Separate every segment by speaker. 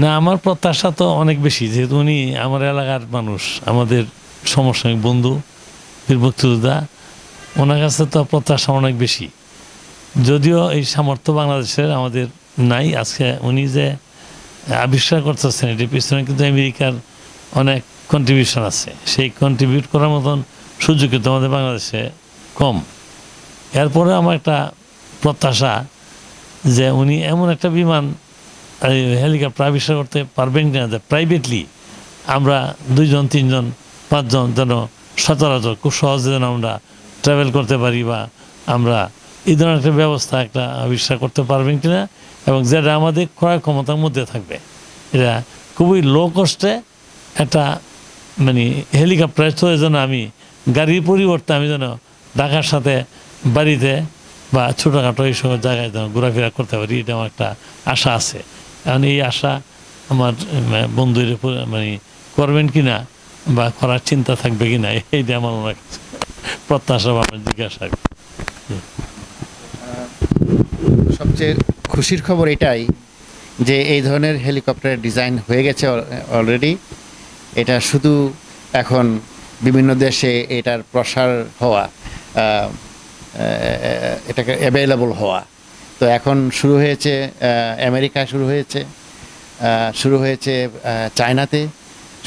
Speaker 1: না, আমার প্রত্যাশা তো অনেক বেশি, যেহেতু উনি আমার এলাকার মানুষ, আমাদের সমসাময়িক বন্ধু, বীর মুক্তিযোদ্ধা। ওনার কাছে তো প্রত্যাশা অনেক বেশি, যদিও এই সামর্থ্য বাংলাদেশের আমাদের নাই। আজকে উনি যে আবিষ্কার করতেছেন এটির পিছনে কিন্তু আমেরিকার অনেক কন্ট্রিবিউশন আছে। সেই কন্ট্রিবিউট করার মতন সুযোগ কিন্তু আমাদের বাংলাদেশে কম। এরপরে আমার একটা প্রত্যাশা যে উনি এমন একটা বিমান হেলিকপ্টার আবিষ্কার করতে পারবেন কিনা যে প্রাইভেটলি আমরা 2 জন 3 জন 5 জন যেন সচরাচর খুব সহজে যেন আমরা ট্রাভেল করতে পারি, বা আমরা এই ধরনের একটা ব্যবস্থা একটা আবিষ্কার করতে পারবেন কিনা, এবং যেটা আমাদের ক্রয় ক্ষমতার মধ্যে থাকবে। এটা খুবই লো কস্টে একটা মানে হেলিকপ্টার চলে যেন আমি গাড়ির পরিবর্তে আমি যেন ঢাকার সাথে বাড়িতে বা ছোটোখাটো এই সব জায়গায় যেন ঘোরাফেরা করতে পারি, এটা আমার একটা আশা আছে। এখন এই আশা আমার বন্ধুর মানে করবেন কিনা বা করার চিন্তা থাকবে কিনা, এইটা আমার অনেক প্রত্যাশা বা আমার জিজ্ঞাসা।
Speaker 2: সবচেয়ে খুশির খবর এটাই যে এই ধরনের হেলিকপ্টারের ডিজাইন হয়ে গেছে অলরেডি। এটা শুধু এখন বিভিন্ন দেশে এটার প্রসার হওয়া, এটাকে অ্যাভেলেবল হওয়া। তো এখন শুরু হয়েছে আমেরিকায়, শুরু হয়েছে চায়নাতে,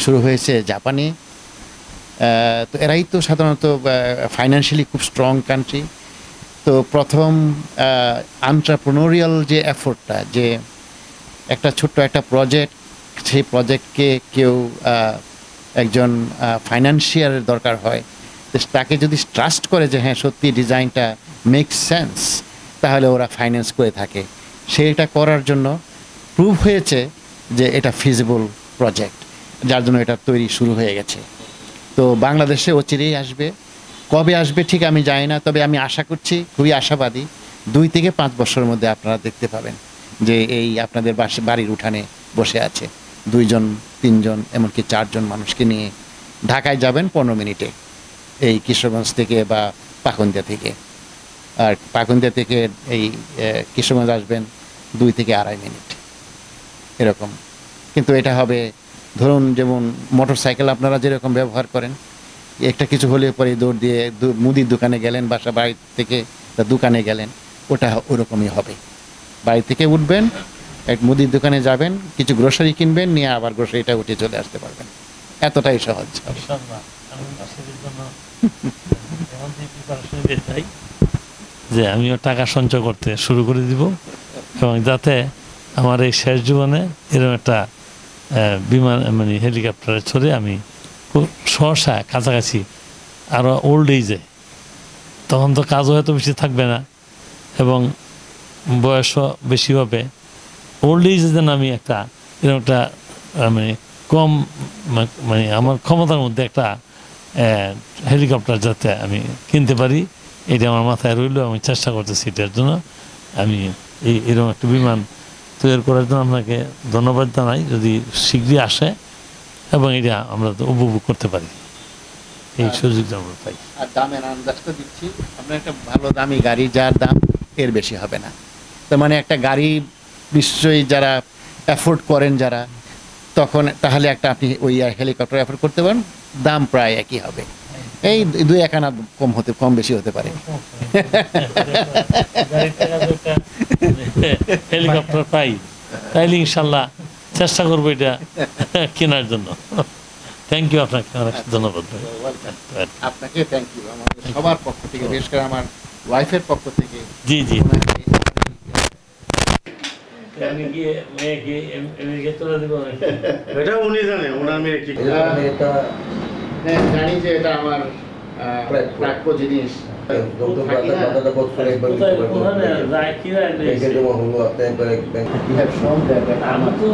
Speaker 2: শুরু হয়েছে জাপানে। তো এরাই তো সাধারণত ফাইন্যান্সিয়ালি খুব স্ট্রং কান্ট্রি। তো প্রথম এন্টারপ্রেনিউরিয়াল যে এফোর্টটা, যে একটা ছোট্ট একটা প্রজেক্ট, সেই প্রজেক্টকে কেউ একজন ফাইন্যান্সিয়ালের দরকার হয়, তাকে যদি ট্রাস্ট করে যে হ্যাঁ সত্যি ডিজাইনটা মেক সেন্স, তাহলে ওরা ফাইন্যান্স করে থাকে। সেটা করার জন্য প্রুভ হয়েছে যে এটা ফিজিবল প্রজেক্ট, যার জন্য এটা তৈরি শুরু হয়ে গেছে। তো বাংলাদেশে অচিরেই আসবে, কবে আসবে ঠিক আমি জানি না, তবে আমি আশা করছি, খুবই আশাবাদী, 2 থেকে 5 বছরের মধ্যে আপনারা দেখতে পাবেন যে এই আপনাদের বাড়ির উঠানে বসে আছে 2 জন 3 জন এমনকি 4 জন মানুষকে নিয়ে ঢাকায় যাবেন 15 মিনিটে, এই কিশোরগঞ্জ থেকে বা পাকুন্দিয়া থেকে। আর পাকুন্দিয়া থেকে এই কিশোরগঞ্জ আসবেন 2 থেকে 2.5 মিনিট এরকম। কিন্তু এটা হবে ধরুন যেমন মোটর সাইকেল আপনারা যেরকম ব্যবহার করেন, একটা কিছু হলে পরে দৌড় দিয়ে মুদির দোকানে গেলেন, বাড়ি থেকে দোকানে গেলেন, ওটা ওরকমই হবে। বাড়ি থেকে উঠবেন, এক মুদির দোকানে যাবেন, কিছু গ্রোসারি কিনবেন, নিয়ে আবার গ্রোসারিটা উঠে চলে আসতে পারবেন। এতটাই সহজ।
Speaker 1: যে আমিও টাকা সঞ্চয় করতে শুরু করে দিব, এবং যাতে আমার এই শেষ জীবনে এরকম একটা বিমান মানে হেলিকপ্টারে চড়ে আমি খুব সহসা কাছাকাছি আরও ওল্ড এজে, তখন তো কাজও হয়তো বেশি থাকবে না এবং বয়সও বেশি হবে, ওল্ড এজে যেন আমি একটা এরকম একটা মানে কম মানে আমার ক্ষমতার মধ্যে একটা হেলিকপ্টার যাতে আমি কিনতে পারি, এটা আমার মাথায় রইল। আমি চেষ্টা করতেছি এটার জন্য। আমি এরকম একটা বিমান তৈরি করার জন্য আপনাকে ধন্যবাদ জানাই, যদি শীঘ্রই আসে এবং এটা আমরা তো উপভোগ করতে পারি, এই সুযোগ আমরা পাই।
Speaker 2: আর দামের আন্দাজটা দিচ্ছি, আপনার একটা ভালো দামি গাড়ি যার দাম এর বেশি হবে না। তার মানে একটা গাড়ি নিশ্চয়ই যারা অ্যাফোর্ড করেন যারা, তখন তাহলে একটা আপনি ওই হেলিকপ্টার অ্যাফোর্ড করতে পারেন, দাম প্রায় একই হবে, এই 2-1 আনা কম বেশি হতে পারে।
Speaker 1: হেলিকপ্টার পাই তাইলে ইনশাল্লাহ চেষ্টা করবো এটা কেনার জন্য। থ্যাংক ইউ, আপনাকে অনেক ধন্যবাদ।
Speaker 2: আপনাকে থ্যাংক ইউ আমাদের সবার পক্ষ থেকে, বিশেষ করে আমার ওয়াইফের পক্ষ থেকে।
Speaker 1: জি জি। আমি গিয়ে মেয়েকে আমেরিকা চলে দেবো,
Speaker 3: এটা উনি জানে, ওনার মেয়ে কি
Speaker 2: জানি যে এটা আমার প্রাপ্য জিনিস।
Speaker 1: আমি তো